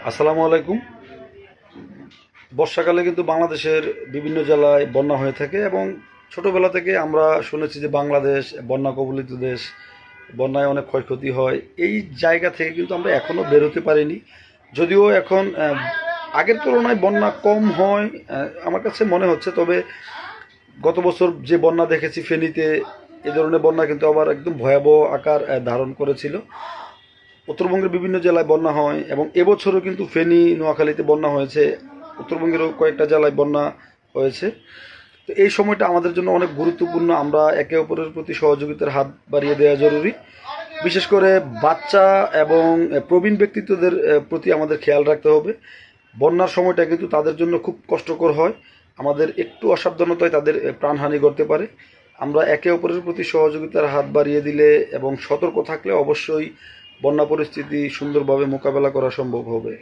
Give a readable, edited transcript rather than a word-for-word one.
আসসালামু আলাইকুম। বর্ষাকালে কিন্তু বাংলাদেশের বিভিন্ন জেলায় বন্যা হয়ে থাকে এবং ছোটবেলা থেকে আমরা শুনেছি যে বাংলাদেশ বন্যা কবলিত দেশ, বন্যায় অনেক ক্ষয়ক্ষতি হয়। এই জায়গা থেকে কিন্তু আমরা এখনও বেরোতে পারিনি। যদিও এখন আগের তুলনায় বন্যা কম হয় আমার কাছে মনে হচ্ছে। তবে গত বছর যে বন্যা দেখেছি ফেনীতে, এ ধরনের বন্যা কিন্তু আবার একদম ভয়াবহ আকার ধারণ করেছিল। উত্তরবঙ্গের বিভিন্ন জেলায় বন্যা হয় এবং এবছরও কিন্তু ফেনী নোয়াখালীতে বন্যা হয়েছে। উত্তরবঙ্গেরও কয়েকটা জেলায় বন্যা হয়েছে। তো এই সময়টা আমাদের জন্য অনেক গুরুত্বপূর্ণ। আমরা একে অপরের প্রতি সহযোগিতার হাত বাড়িয়ে দেওয়া জরুরি। বিশেষ করে বাচ্চা এবং প্রবীণ ব্যক্তিত্বদের প্রতি আমাদের খেয়াল রাখতে হবে। বন্যার সময়টা কিন্তু তাদের জন্য খুব কষ্টকর হয়। আমাদের একটু অসাবধানতায় তাদের প্রাণহানি ঘটতে পারে। আমরা একে অপরের প্রতি সহযোগিতার হাত বাড়িয়ে দিলে এবং সতর্ক থাকলে অবশ্যই বন্যা পরিস্থিতি সুন্দরভাবে মোকাবেলা করা সম্ভব হবে।